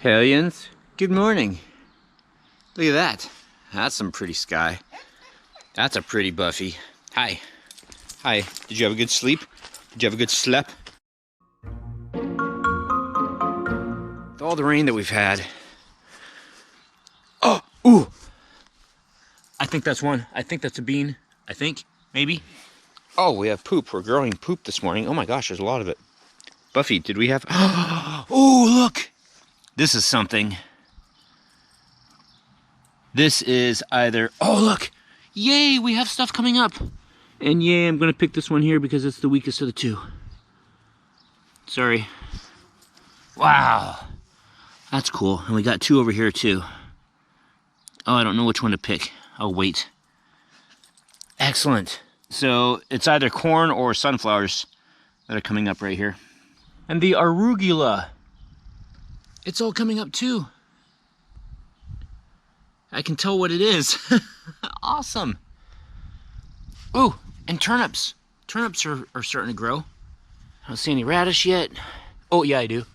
Hellions, good morning. Look at that. That's some pretty sky. That's a pretty Buffy. Hi. Hi. Did you have a good sleep? Did you have a good sleep? With all the rain that we've had. Oh, ooh. I think that's one. I think that's a bean. I think, maybe. Oh, we have poop. We're growing poop this morning. Oh my gosh, there's a lot of it. Buffy, did we have... Oh, look! This is something. This is either... Oh, look! Yay, we have stuff coming up. And yay, I'm going to pick this one here because it's the weakest of the two. Sorry. Wow. That's cool. And we got two over here, too. Oh, I don't know which one to pick. I'll wait. Excellent. So, it's either corn or sunflowers that are coming up right here. And the arugula. It's all coming up too. I can tell what it is. Awesome. Ooh, and turnips. Turnips are starting to grow. I don't see any radish yet. Oh, yeah, I do.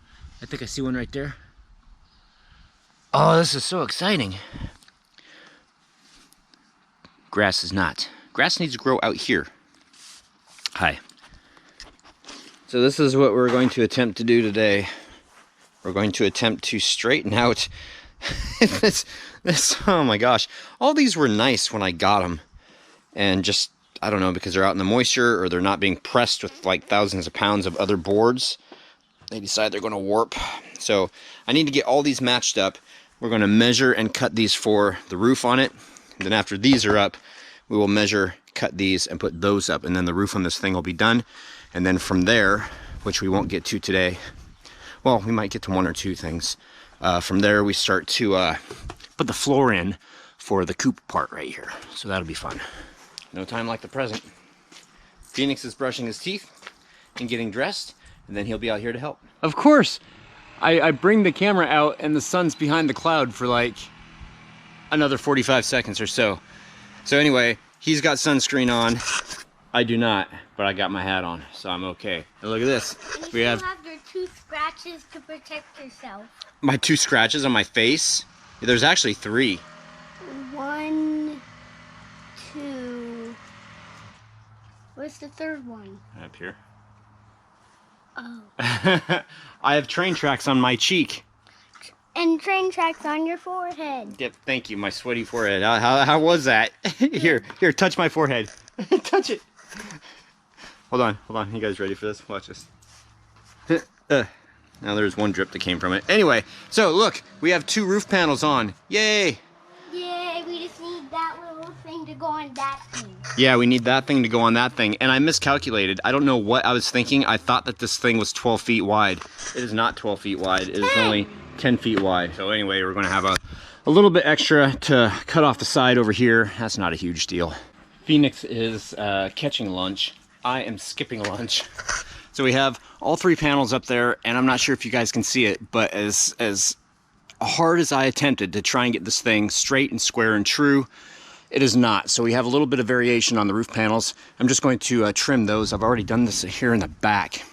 I think I see one right there. Oh, this is so exciting. Grass is not. Grass needs to grow out here. Hi. So this is what we're going to attempt to do today. We're going to attempt to straighten out this, oh my gosh. All these were nice when I got them. And just, I don't know, because they're out in the moisture or they're not being pressed with like thousands of pounds of other boards. They decide they're going to warp. So I need to get all these matched up. We're going to measure and cut these for the roof on it. And then after these are up, we will measure, cut these, and put those up. And then the roof on this thing will be done. And then from there, which we won't get to today, well, we might get to one or two things. From there, we start to put the floor in for the coop part right here. So that'll be fun. No time like the present. Phoenix is brushing his teeth and getting dressed, and then he'll be out here to help. Of course! I bring the camera out, and the sun's behind the cloud for like another 45 seconds or so. So anyway, he's got sunscreen on. I do not, but I got my hat on, so I'm okay. And look at this. And you have your 2 scratches to protect yourself. My 2 scratches on my face? There's actually 3. 1, 2. Where's the third one? Up here. Oh. I have train tracks on my cheek. And train tracks on your forehead. Yep, thank you, my sweaty forehead. How was that? Here, touch my forehead. Touch it. Hold on. You guys ready for this? Watch this. Now there's one drip that came from it. Anyway, so look, we have 2 roof panels on. Yay! Yay, we just need that little thing to go on that thing. Yeah, we need that thing to go on that thing. And I miscalculated. I don't know what I was thinking. I thought that this thing was 12 feet wide. It is not 12 feet wide. It is only 10 feet wide. So anyway, we're going to have a little bit extra to cut off the side over here. That's not a huge deal. Phoenix is catching lunch. I am skipping lunch. So we have all 3 panels up there, and I'm not sure if you guys can see it, but as hard as I attempted to try and get this thing straight and square and true, it is not. So we have a little bit of variation on the roof panels. I'm just going to trim those. I've already done this here in the back.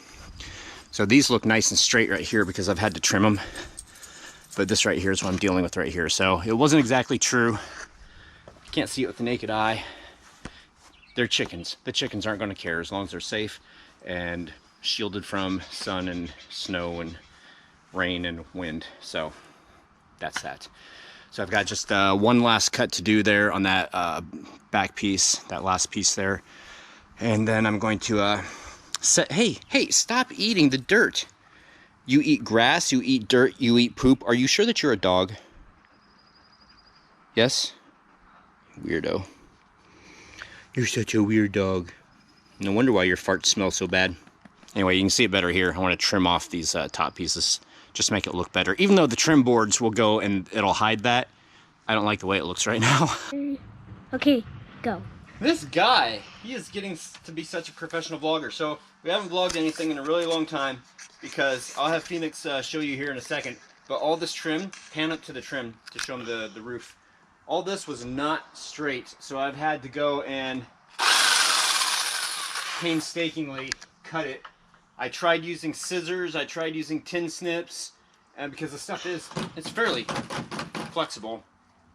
So these look nice and straight right here because I've had to trim them. But this right here is what I'm dealing with right here. So it wasn't exactly true. You can't see it with the naked eye. They're chickens. The chickens aren't going to care as long as they're safe and shielded from sun and snow and rain and wind. So that's that. So I've got just one last cut to do there on that back piece, that last piece there. And then I'm going to set, hey, stop eating the dirt. You eat grass, you eat dirt, you eat poop. Are you sure that you're a dog? Yes? Weirdo. You're such a weird dog. No wonder why your farts smell so bad. Anyway, you can see it better here. I want to trim off these top pieces just to make it look better. Even though the trim boards will go and it'll hide that, I don't like the way it looks right now. Okay, go. This guy, he is getting to be such a professional vlogger. So we haven't vlogged anything in a really long time because I'll have Phoenix show you here in a second. But all this trim, pan up to the trim to show him the roof. All this was not straight, so I've had to go and painstakingly cut it. I tried using scissors, I tried using tin snips, And because the stuff it's fairly flexible,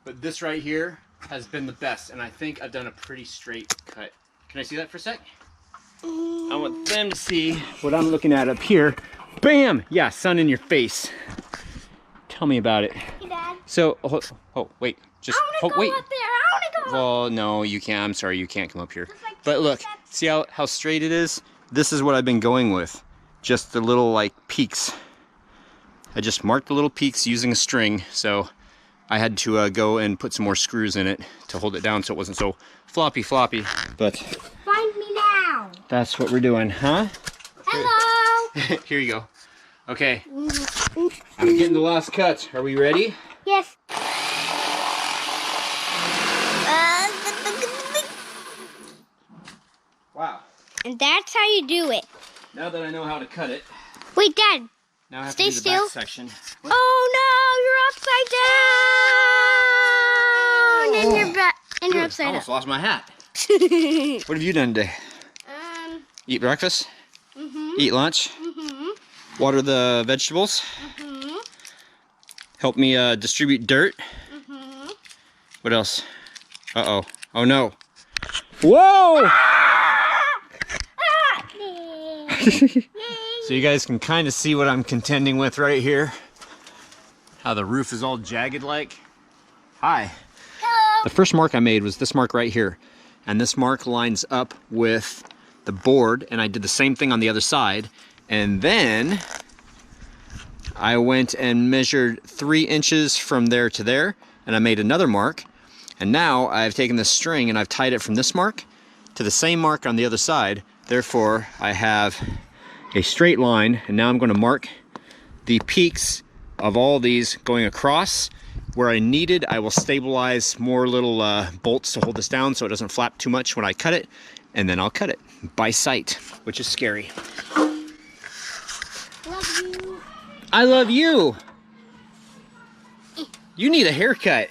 but this right here has been the best, and I think I've done a pretty straight cut. Can I see that for a sec? I want them to see what I'm looking at up here. Bam! Yeah, sun in your face. Tell me about it. Hey, Dad. So, oh wait, just wait. Up there. I want to go. Well, no, you can't. I'm sorry, you can't come up here. Like But look, see how straight it is? This is what I've been going with. Just the little like peaks. I just marked the little peaks using a string, so I had to go and put some more screws in it to hold it down so it wasn't so floppy. But Find me now. that's what we're doing, huh? Hello. Here you go. Okay, I'm getting the last cut. Are we ready? Yes. Wow. And that's how you do it. Now that I know how to cut it, Wait, Dad. now I have Stay to do the still. back section. What? Oh no, you're upside down. And you're Good. I upside almost up. lost my hat. What have you done today? Eat breakfast? Eat lunch? Water the vegetables? Help me distribute dirt? What else? Uh-oh. Oh no. Whoa! So you guys can kind of see what I'm contending with right here. How the roof is all jagged like. Hi. Hello. The first mark I made was this mark right here. And this mark lines up with the board, and I did the same thing on the other side. And then I went and measured 3 inches from there to there, and I made another mark. And now I've taken this string and I've tied it from this mark to the same mark on the other side. Therefore, I have a straight line, and now I'm going to mark the peaks of all these going across. Where I need it, I will stabilize more little bolts to hold this down so it doesn't flap too much when I cut it, and then I'll cut it by sight, which is scary. Love you. I love you. You need a haircut.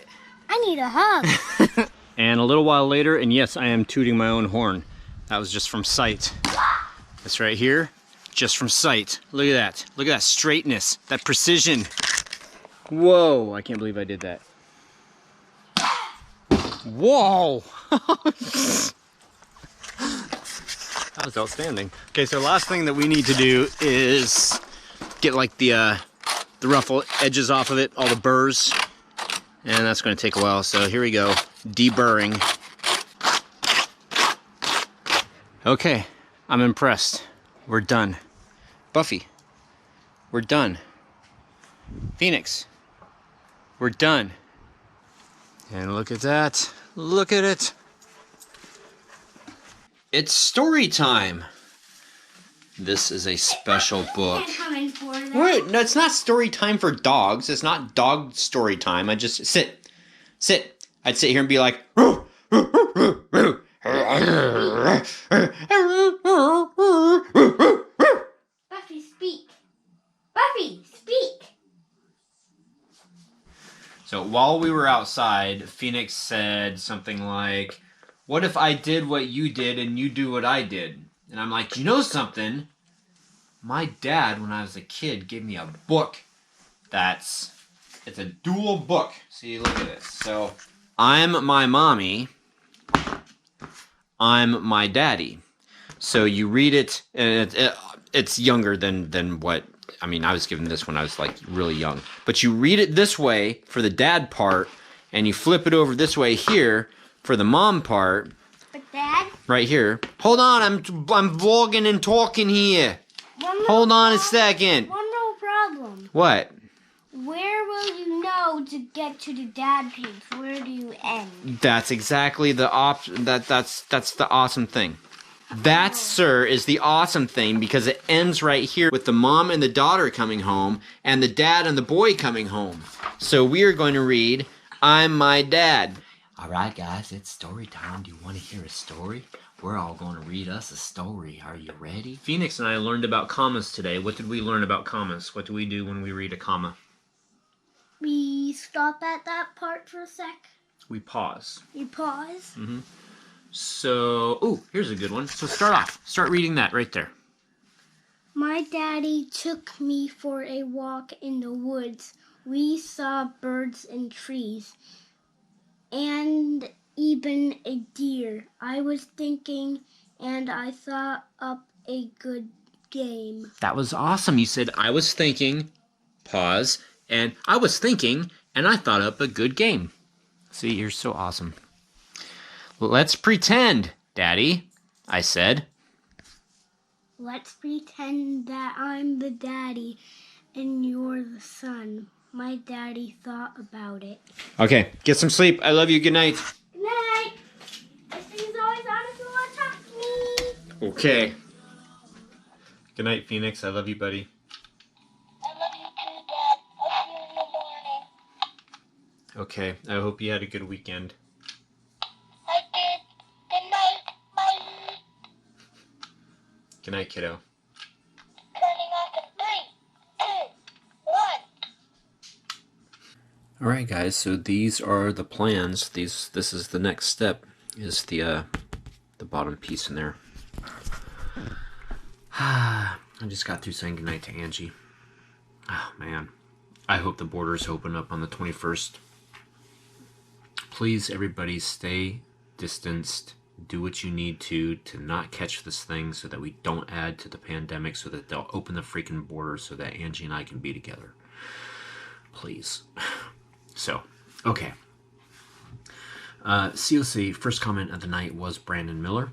I need a hug. And a little while later, and yes, I am tooting my own horn. That was just from sight. This right here, just from sight. Look at that. Look at that straightness, that precision. Whoa, I can't believe I did that. Whoa! That was outstanding. Okay, so last thing that we need to do is get like the rough edges off of it, all the burrs. And that's going to take a while, so here we go. Deburring. Okay, I'm impressed. We're done. Buffy, we're done. Phoenix, we're done. And look at that. Look at it. It's story time. This is a special book. Wait, no, it's not story time for dogs. It's not dog story time. I just sit. I'd sit here and be like, Buffy, speak. Buffy, speak. So while we were outside, Phoenix said something like, what if I did what you did and you do what I did? And I'm like, you know something? My dad, when I was a kid, gave me a book it's a dual book. See, look at it. So, I'm my mommy, I'm my daddy. So you read it, and it's younger than what, I mean, I was given this when I was like really young. But you read it this way for the dad part, and you flip it over this way here for the mom part. But Dad? Right here. Hold on, I'm vlogging and talking here. Hold on a second. One little problem. What? Where will you know to get to the dad page? Where do you end? That's exactly the that's the awesome thing. That, sir, is the awesome thing, because it ends right here with the mom and the daughter coming home and the dad and the boy coming home. So we are going to read I'm My Dad. All right, guys, it's story time. Do you want to hear a story? We're all going to read us a story. Are you ready? Phoenix and I learned about commas today. What did we learn about commas? What do we do when we read a comma? We stop at that part for a sec. We pause. You pause. Mm-hmm. So, oh, here's a good one. So start reading that right there. My daddy took me for a walk in the woods. We saw birds and trees, and even a deer. I was thinking, and I thought up a good game. That was awesome. You said, I was thinking, pause, and I was thinking, and I thought up a good game. See, you're so awesome. Let's pretend, Daddy, I said. Let's pretend that I'm the daddy and you're the son. My daddy thought about it. Okay, get some sleep. I love you. Good night. Good night. This thing's always on if you want to talk to me. Okay. Good night, Phoenix. I love you, buddy. I love you too, Dad. I'll see you in the morning. Okay, I hope you had a good weekend. I did. Good night. Bye. Good night, kiddo. Turning off in 3, 2, 1. All right, guys. So these are the plans. This is the next step. Is the bottom piece in there. I just got through saying goodnight to Angie. Oh man, I hope the borders open up on the 21st. Please, everybody, stay distanced. Do what you need to not catch this thing, so that we don't add to the pandemic, so that they'll open the freaking borders so that Angie and I can be together. Please. So, okay. COC, first comment of the night was Brandon Miller.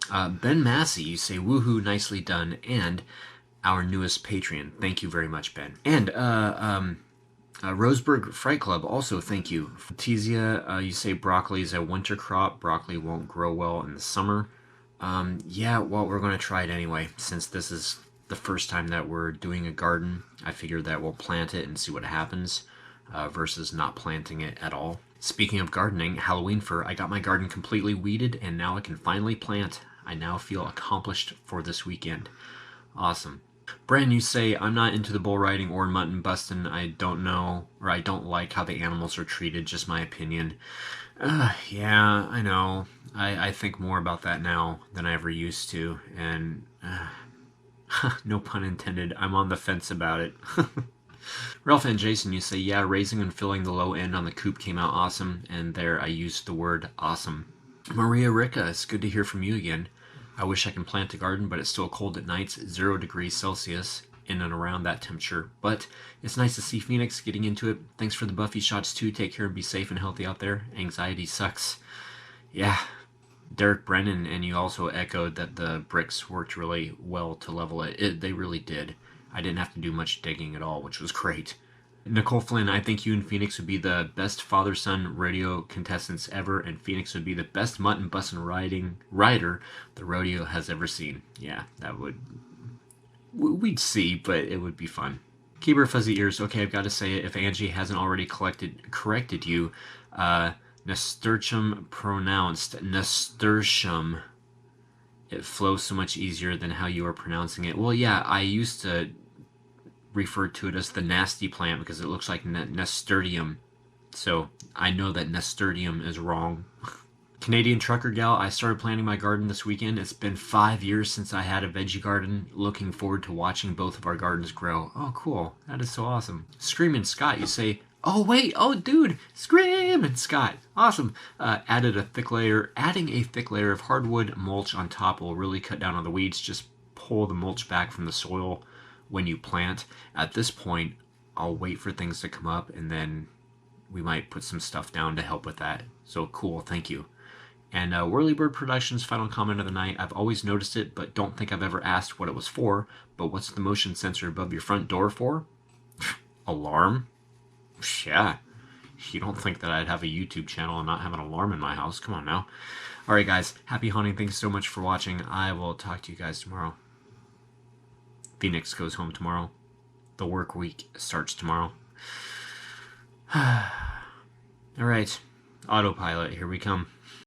Ben Massey, you say, woohoo, nicely done, and our newest Patreon. Thank you very much, Ben. And Roseburg Fright Club, also thank you. Tizia, you say broccoli is a winter crop. Broccoli won't grow well in the summer. Yeah, well, we're going to try it anyway. Since this is the first time that we're doing a garden, I figured that we'll plant it and see what happens versus not planting it at all. Speaking of gardening, Halloween fur, I got my garden completely weeded and now I can finally plant. I now feel accomplished for this weekend. Awesome. Bran, you say, I'm not into the bull riding or mutton busting. I don't know, or I don't like how the animals are treated, just my opinion. Yeah, I know. I think more about that now than I ever used to, and no pun intended, I'm on the fence about it. Ralph and Jason, you say, yeah, raising and filling the low end on the coop came out awesome, and there I used the word awesome. Maria Ricca, it's good to hear from you again. I wish I can plant a garden, but it's still cold at nights, 0 degrees Celsius, in and around that temperature. But it's nice to see Phoenix getting into it. Thanks for the Buffy shots too. Take care and be safe and healthy out there. Anxiety sucks. Yeah. Derek Brennan, and you also echoed that the bricks worked really well to level it. They really did. I didn't have to do much digging at all, which was great. Nicole Flynn, I think you and Phoenix would be the best father-son rodeo contestants ever, and Phoenix would be the best mutton bustin' rider the rodeo has ever seen. Yeah, that would... we'd see, but it would be fun. Keeper Fuzzy Ears, okay, I've got to say it. If Angie hasn't already corrected you, nasturtium pronounced nasturtium. It flows so much easier than how you are pronouncing it. Well, yeah, I used to refer to it as the nasty plant because it looks like nasturtium. So I know that nasturtium is wrong. Canadian Trucker Gal, I started planting my garden this weekend. It's been 5 years since I had a veggie garden. Looking forward to watching both of our gardens grow. Oh, cool. That is so awesome. Screaming Scott, you say, oh, wait. Oh, dude. Screaming Scott. Awesome. Adding a thick layer of hardwood mulch on top will really cut down on the weeds. Just pull the mulch back from the soil when you plant. At this point, I'll wait for things to come up and then we might put some stuff down to help with that. So cool. Thank you. And Whirlybird Productions' final comment of the night. I've always noticed it, but don't think I've ever asked what it was for. But what's the motion sensor above your front door for? Alarm? Yeah. You don't think that I'd have a YouTube channel and not have an alarm in my house? Come on now. Alright guys, happy hunting. Thanks so much for watching. I will talk to you guys tomorrow. Phoenix goes home tomorrow. The work week starts tomorrow. Alright. Autopilot, here we come.